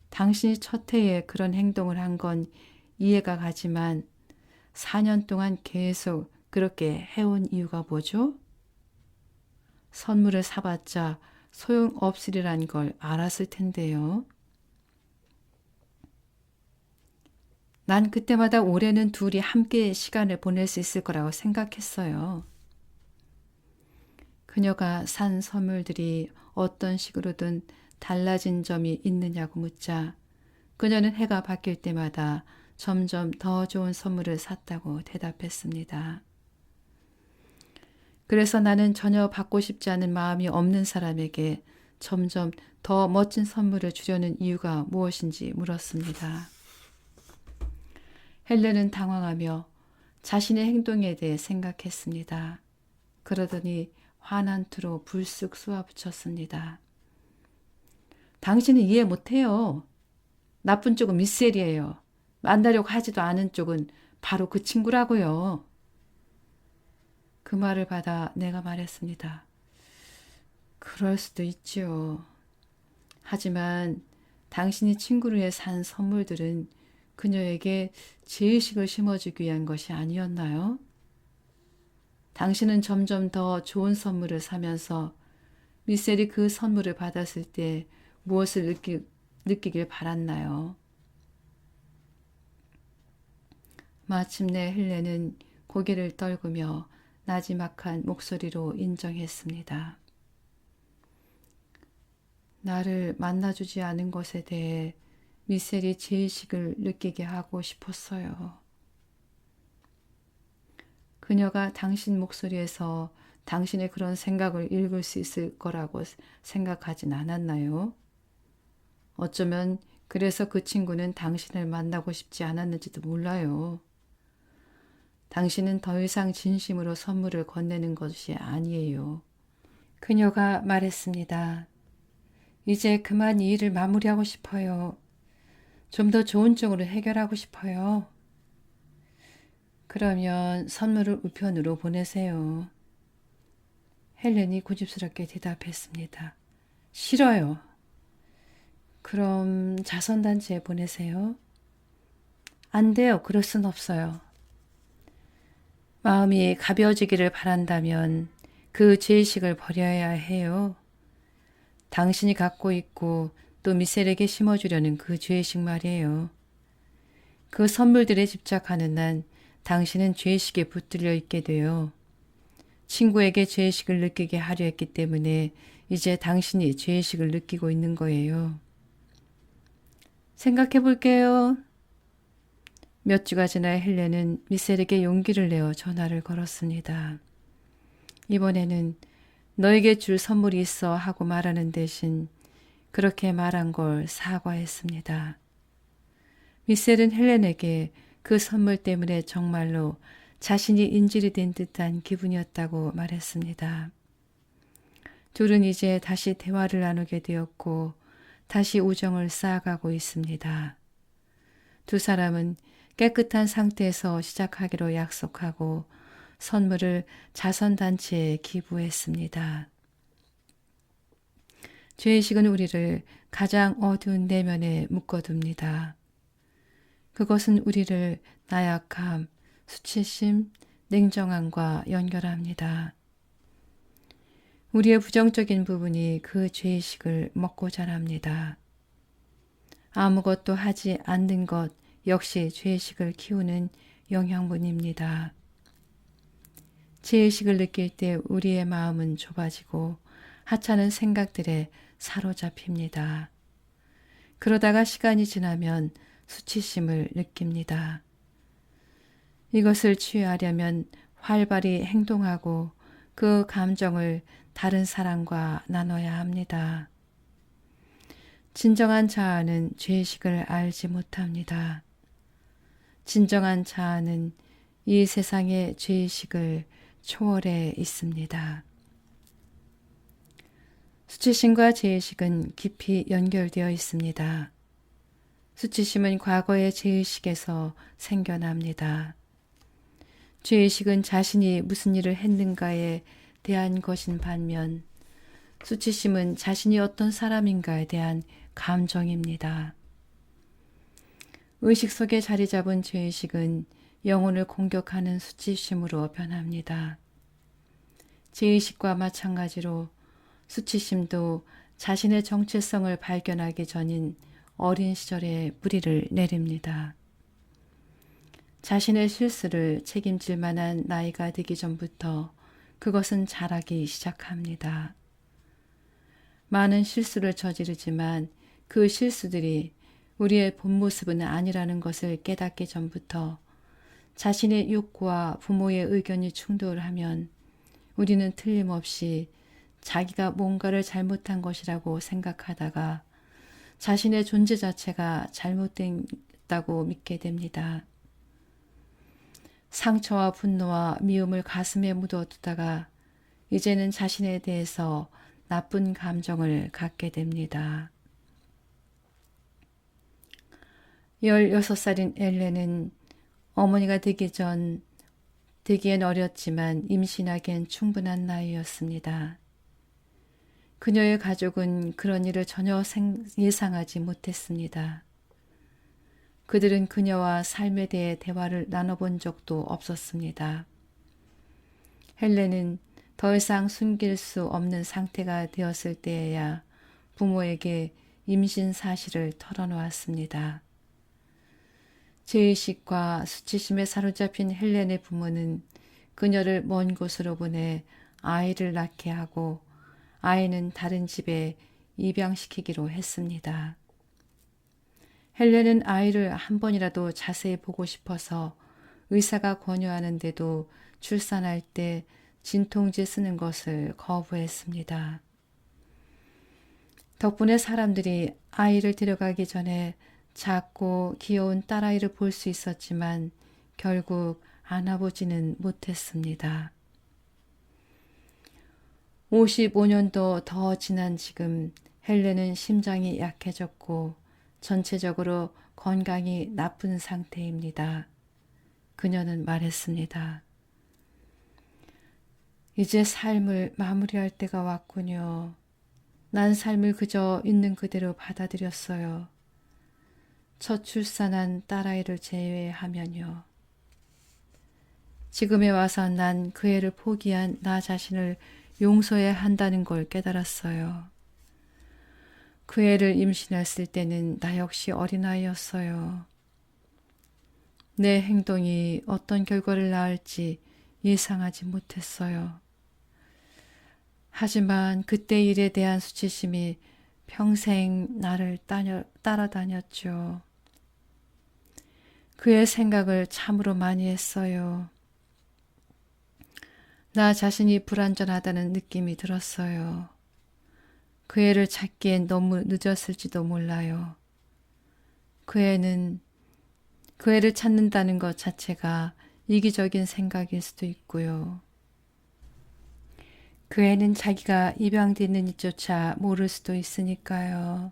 당신이 첫 해에 그런 행동을 한 건 이해가 가지만 4년 동안 계속 그렇게 해온 이유가 뭐죠? 선물을 사봤자 소용없으리란 걸 알았을 텐데요. 난 그때마다 올해는 둘이 함께 시간을 보낼 수 있을 거라고 생각했어요. 그녀가 산 선물들이 어떤 식으로든 달라진 점이 있느냐고 묻자 그녀는 해가 바뀔 때마다 점점 더 좋은 선물을 샀다고 대답했습니다. 그래서 나는 전혀 받고 싶지 않은 마음이 없는 사람에게 점점 더 멋진 선물을 주려는 이유가 무엇인지 물었습니다. 헬렌은 당황하며 자신의 행동에 대해 생각했습니다. 그러더니 화난 투로 불쑥 쏘아붙였습니다. 당신은 이해 못해요. 나쁜 쪽은 미셀이에요. 만나려고 하지도 않은 쪽은 바로 그 친구라고요. 그 말을 받아 내가 말했습니다. 그럴 수도 있지요. 하지만 당신이 친구를 위해 산 선물들은 그녀에게 죄의식을 심어주기 위한 것이 아니었나요? 당신은 점점 더 좋은 선물을 사면서 미셀이 그 선물을 받았을 때 무엇을 느끼길 바랐나요? 마침내 헬렌은 고개를 떨구며 나지막한 목소리로 인정했습니다. 나를 만나주지 않은 것에 대해 미셀이 죄의식을 느끼게 하고 싶었어요. 그녀가 당신 목소리에서 당신의 그런 생각을 읽을 수 있을 거라고 생각하진 않았나요? 어쩌면 그래서 그 친구는 당신을 만나고 싶지 않았는지도 몰라요. 당신은 더 이상 진심으로 선물을 건네는 것이 아니에요. 그녀가 말했습니다. 이제 그만 이 일을 마무리하고 싶어요. 좀 더 좋은 쪽으로 해결하고 싶어요. 그러면 선물을 우편으로 보내세요. 헬렌이 고집스럽게 대답했습니다. 싫어요. 그럼 자선단체에 보내세요. 안 돼요. 그럴 순 없어요. 마음이 가벼워지기를 바란다면 그 죄의식을 버려야 해요. 당신이 갖고 있고 또 미셀에게 심어주려는 그 죄의식 말이에요. 그 선물들에 집착하는 난 당신은 죄의식에 붙들려 있게 돼요. 친구에게 죄의식을 느끼게 하려 했기 때문에 이제 당신이 죄의식을 느끼고 있는 거예요. 생각해 볼게요. 몇 주가 지나 헬렌은 미셀에게 용기를 내어 전화를 걸었습니다. 이번에는 너에게 줄 선물이 있어 하고 말하는 대신 그렇게 말한 걸 사과했습니다. 미셀은 헬렌에게 그 선물 때문에 정말로 자신이 인질이 된 듯한 기분이었다고 말했습니다. 둘은 이제 다시 대화를 나누게 되었고 다시 우정을 쌓아가고 있습니다. 두 사람은 깨끗한 상태에서 시작하기로 약속하고 선물을 자선단체에 기부했습니다. 죄의식은 우리를 가장 어두운 내면에 묶어둡니다. 그것은 우리를 나약함, 수치심, 냉정함과 연결합니다. 우리의 부정적인 부분이 그 죄의식을 먹고 자랍니다. 아무것도 하지 않는 것 역시 죄의식을 키우는 영양분입니다. 죄의식을 느낄 때 우리의 마음은 좁아지고 하찮은 생각들에 사로잡힙니다. 그러다가 시간이 지나면 수치심을 느낍니다. 이것을 취하려면 활발히 행동하고 그 감정을 다른 사람과 나눠야 합니다. 진정한 자아는 죄의식을 알지 못합니다. 진정한 자아는 이 세상의 죄의식을 초월해 있습니다. 수치심과 죄의식은 깊이 연결되어 있습니다. 수치심은 과거의 죄의식에서 생겨납니다. 죄의식은 자신이 무슨 일을 했는가에 대한 것인 반면 수치심은 자신이 어떤 사람인가에 대한 감정입니다. 의식 속에 자리 잡은 죄의식은 영혼을 공격하는 수치심으로 변합니다. 죄의식과 마찬가지로 수치심도 자신의 정체성을 발견하기 전인 어린 시절에 뿌리를 내립니다. 자신의 실수를 책임질 만한 나이가 되기 전부터 그것은 자라기 시작합니다. 많은 실수를 저지르지만 그 실수들이 우리의 본 모습은 아니라는 것을 깨닫기 전부터 자신의 욕구와 부모의 의견이 충돌하면 우리는 틀림없이 자기가 뭔가를 잘못한 것이라고 생각하다가 자신의 존재 자체가 잘못됐다고 믿게 됩니다. 상처와 분노와 미움을 가슴에 묻어두다가 이제는 자신에 대해서 나쁜 감정을 갖게 됩니다. 16살인 엘렌은 어머니가 되기엔 어렸지만 임신하기엔 충분한 나이였습니다. 그녀의 가족은 그런 일을 전혀 예상하지 못했습니다. 그들은 그녀와 삶에 대해 대화를 나눠본 적도 없었습니다. 헬렌은 더 이상 숨길 수 없는 상태가 되었을 때에야 부모에게 임신 사실을 털어놓았습니다. 죄의식과 수치심에 사로잡힌 헬렌의 부모는 그녀를 먼 곳으로 보내 아이를 낳게 하고 아이는 다른 집에 입양시키기로 했습니다. 헬렌은 아이를 한 번이라도 자세히 보고 싶어서 의사가 권유하는데도 출산할 때 진통제 쓰는 것을 거부했습니다. 덕분에 사람들이 아이를 데려가기 전에 작고 귀여운 딸아이를 볼 수 있었지만 결국 안아보지는 못했습니다. 55년도 더 지난 지금 헬렌은 심장이 약해졌고 전체적으로 건강이 나쁜 상태입니다. 그녀는 말했습니다. 이제 삶을 마무리할 때가 왔군요. 난 삶을 그저 있는 그대로 받아들였어요. 첫 출산한 딸아이를 제외하면요. 지금에 와서 난 그 애를 포기한 나 자신을 용서해야 한다는 걸 깨달았어요. 그 애를 임신했을 때는 나 역시 어린아이였어요. 내 행동이 어떤 결과를 낳을지 예상하지 못했어요. 하지만 그때 일에 대한 수치심이 평생 나를 따라다녔죠. 그의 생각을 참으로 많이 했어요. 나 자신이 불완전하다는 느낌이 들었어요. 그 애를 찾기엔 너무 늦었을지도 몰라요. 그 애를 찾는다는 것 자체가 이기적인 생각일 수도 있고요. 그 애는 자기가 입양됐는지조차 모를 수도 있으니까요.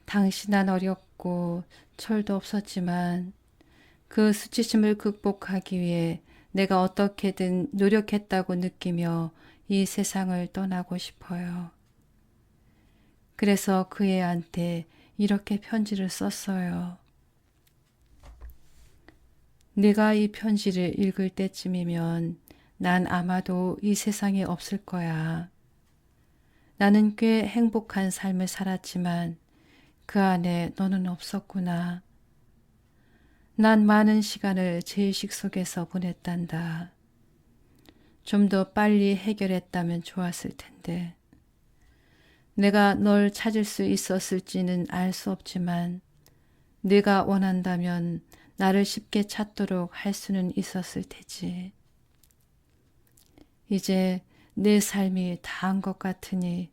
당시 난 어렸고 철도 없었지만 그 수치심을 극복하기 위해 내가 어떻게든 노력했다고 느끼며 이 세상을 떠나고 싶어요. 그래서 그 애한테 이렇게 편지를 썼어요. 네가 이 편지를 읽을 때쯤이면 난 아마도 이 세상에 없을 거야. 나는 꽤 행복한 삶을 살았지만 그 안에 너는 없었구나. 난 많은 시간을 죄의식 속에서 보냈단다. 좀 더 빨리 해결했다면 좋았을 텐데. 내가 널 찾을 수 있었을지는 알 수 없지만 네가 원한다면 나를 쉽게 찾도록 할 수는 있었을 테지. 이제 내 삶이 다한 것 같으니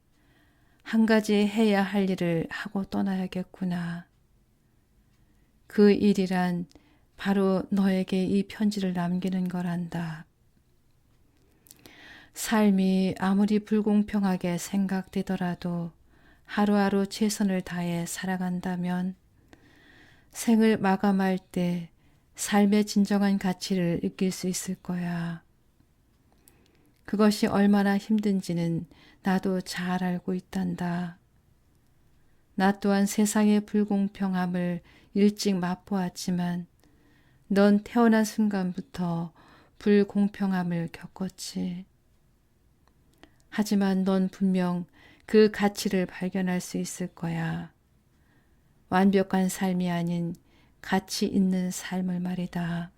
한 가지 해야 할 일을 하고 떠나야겠구나. 그 일이란 바로 너에게 이 편지를 남기는 거란다. 삶이 아무리 불공평하게 생각되더라도 하루하루 최선을 다해 살아간다면 생을 마감할 때 삶의 진정한 가치를 느낄 수 있을 거야. 그것이 얼마나 힘든지는 나도 잘 알고 있단다. 나 또한 세상의 불공평함을 일찍 맛보았지만 넌 태어난 순간부터 불공평함을 겪었지. 하지만 넌 분명 그 가치를 발견할 수 있을 거야. 완벽한 삶이 아닌 가치 있는 삶을 말이다.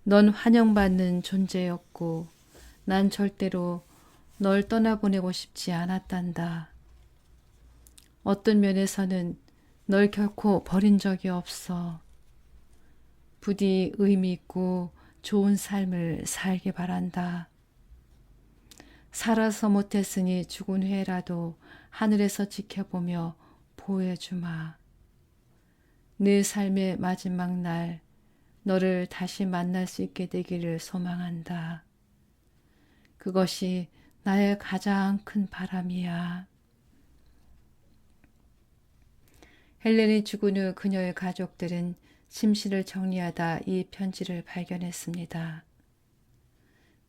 넌 환영받는 존재였고 난 절대로 널 떠나보내고 싶지 않았단다. 어떤 면에서는 널 결코 버린 적이 없어. 부디 의미 있고 좋은 삶을 살게 바란다. 살아서 못했으니 죽은 후에라도 하늘에서 지켜보며 보호해주마. 내 삶의 마지막 날 너를 다시 만날 수 있게 되기를 소망한다. 그것이 나의 가장 큰 바람이야. 헬렌이 죽은 후 그녀의 가족들은 침실을 정리하다 이 편지를 발견했습니다.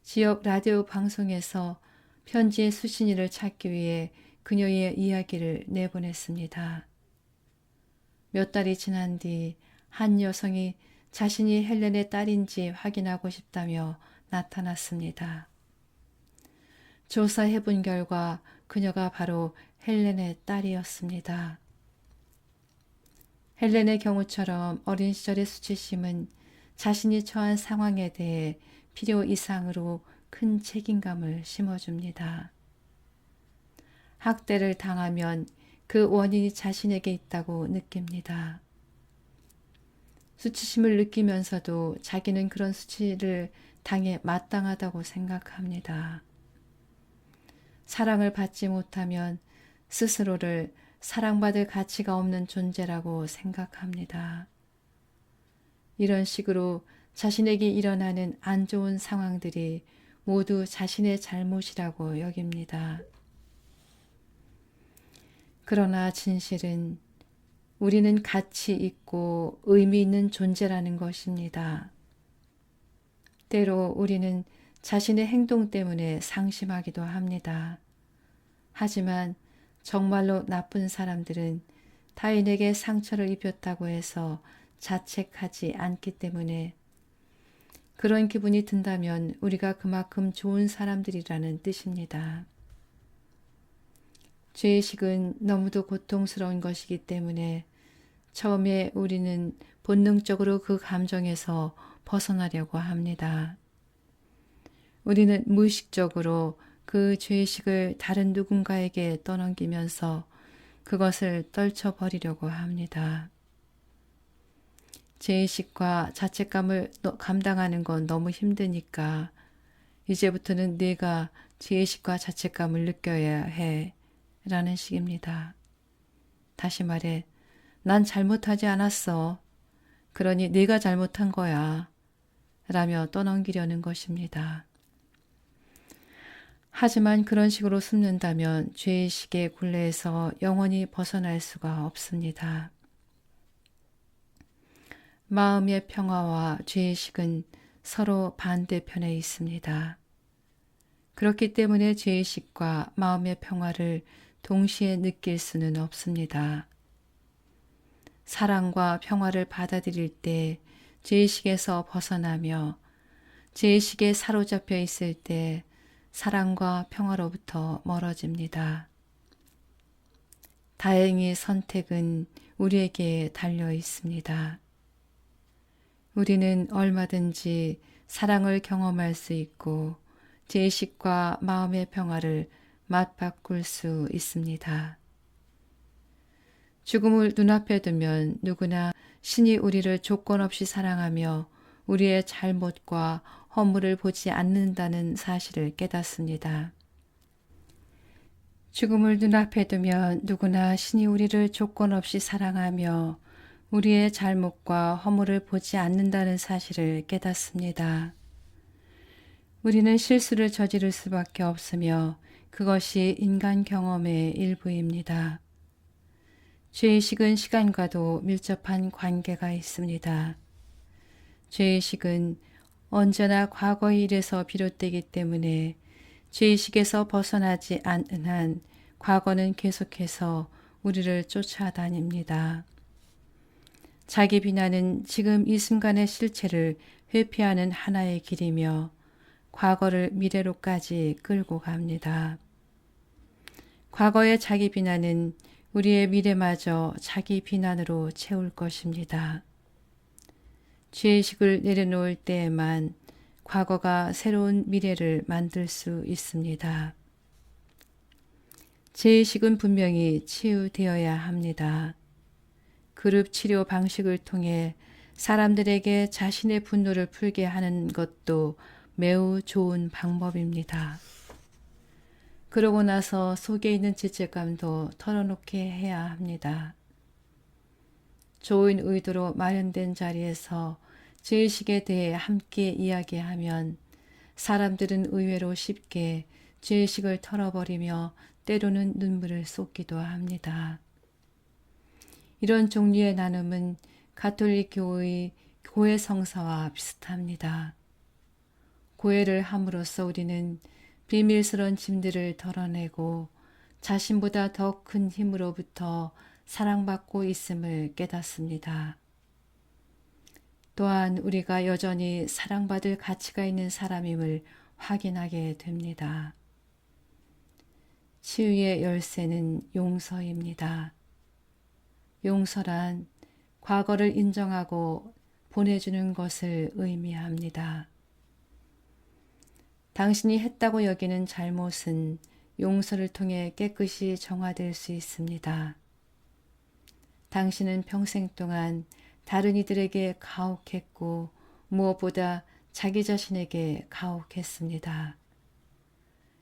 지역 라디오 방송에서 편지의 수신인을 찾기 위해 그녀의 이야기를 내보냈습니다. 몇 달이 지난 뒤 한 여성이 자신이 헬렌의 딸인지 확인하고 싶다며 나타났습니다. 조사해본 결과 그녀가 바로 헬렌의 딸이었습니다. 헬렌의 경우처럼 어린 시절의 수치심은 자신이 처한 상황에 대해 필요 이상으로 큰 책임감을 심어줍니다. 학대를 당하면 그 원인이 자신에게 있다고 느낍니다. 수치심을 느끼면서도 자기는 그런 수치를 당해 마땅하다고 생각합니다. 사랑을 받지 못하면 스스로를 사랑받을 가치가 없는 존재라고 생각합니다. 이런 식으로 자신에게 일어나는 안 좋은 상황들이 모두 자신의 잘못이라고 여깁니다. 그러나 진실은 우리는 가치 있고 의미 있는 존재라는 것입니다. 때로 우리는 자신의 행동 때문에 상심하기도 합니다. 하지만 정말로 나쁜 사람들은 타인에게 상처를 입혔다고 해서 자책하지 않기 때문에 그런 기분이 든다면 우리가 그만큼 좋은 사람들이라는 뜻입니다. 죄의식은 너무도 고통스러운 것이기 때문에 처음에 우리는 본능적으로 그 감정에서 벗어나려고 합니다. 우리는 무의식적으로 그 죄의식을 다른 누군가에게 떠넘기면서 그것을 떨쳐버리려고 합니다. 죄의식과 자책감을 감당하는 건 너무 힘드니까 이제부터는 네가 죄의식과 자책감을 느껴야 해 라는 식입니다. 다시 말해, 난 잘못하지 않았어. 그러니 네가 잘못한 거야 라며 떠넘기려는 것입니다. 하지만 그런 식으로 숨는다면 죄의식의 굴레에서 영원히 벗어날 수가 없습니다. 마음의 평화와 죄의식은 서로 반대편에 있습니다. 그렇기 때문에 죄의식과 마음의 평화를 동시에 느낄 수는 없습니다. 사랑과 평화를 받아들일 때 죄의식에서 벗어나며 죄의식에 사로잡혀 있을 때 사랑과 평화로부터 멀어집니다. 다행히 선택은 우리에게 달려 있습니다. 우리는 얼마든지 사랑을 경험할 수 있고 죄의식과 마음의 평화를 맞바꿀 수 있습니다. 죽음을 눈앞에 두면 누구나 신이 우리를 조건 없이 사랑하며 우리의 잘못과 허물을 보지 않는다는 사실을 깨닫습니다. 죽음을 눈앞에 두면 누구나 신이 우리를 조건 없이 사랑하며 우리의 잘못과 허물을 보지 않는다는 사실을 깨닫습니다. 우리는 실수를 저지를 수밖에 없으며 그것이 인간 경험의 일부입니다. 죄의식은 시간과도 밀접한 관계가 있습니다. 죄의식은 언제나 과거의 일에서 비롯되기 때문에 죄의식에서 벗어나지 않은 한 과거는 계속해서 우리를 쫓아다닙니다. 자기 비난은 지금 이 순간의 실체를 회피하는 하나의 길이며 과거를 미래로까지 끌고 갑니다. 과거의 자기 비난은 우리의 미래마저 자기 비난으로 채울 것입니다. 죄의식을 내려놓을 때에만 과거가 새로운 미래를 만들 수 있습니다. 죄의식은 분명히 치유되어야 합니다. 그룹 치료 방식을 통해 사람들에게 자신의 분노를 풀게 하는 것도 매우 좋은 방법입니다. 그러고 나서 속에 있는 죄책감도 털어놓게 해야 합니다. 좋은 의도로 마련된 자리에서 죄의식에 대해 함께 이야기하면 사람들은 의외로 쉽게 죄의식을 털어버리며 때로는 눈물을 쏟기도 합니다. 이런 종류의 나눔은 가톨릭 교의 고해 성사와 비슷합니다. 고해를 함으로써 우리는 비밀스러운 짐들을 덜어내고 자신보다 더 큰 힘으로부터 사랑받고 있음을 깨닫습니다. 또한 우리가 여전히 사랑받을 가치가 있는 사람임을 확인하게 됩니다. 치유의 열쇠는 용서입니다. 용서란 과거를 인정하고 보내주는 것을 의미합니다. 당신이 했다고 여기는 잘못은 용서를 통해 깨끗이 정화될 수 있습니다. 당신은 평생 동안 다른 이들에게 가혹했고 무엇보다 자기 자신에게 가혹했습니다.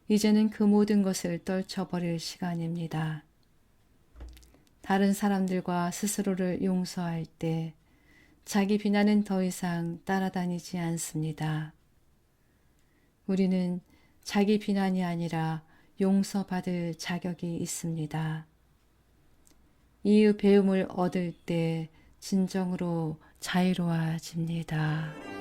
이제는 그 모든 것을 떨쳐버릴 시간입니다. 다른 사람들과 스스로를 용서할 때 자기 비난은 더 이상 따라다니지 않습니다. 우리는 자기 비난이 아니라 용서받을 자격이 있습니다. 이 배움을 얻을 때 진정으로 자유로워집니다.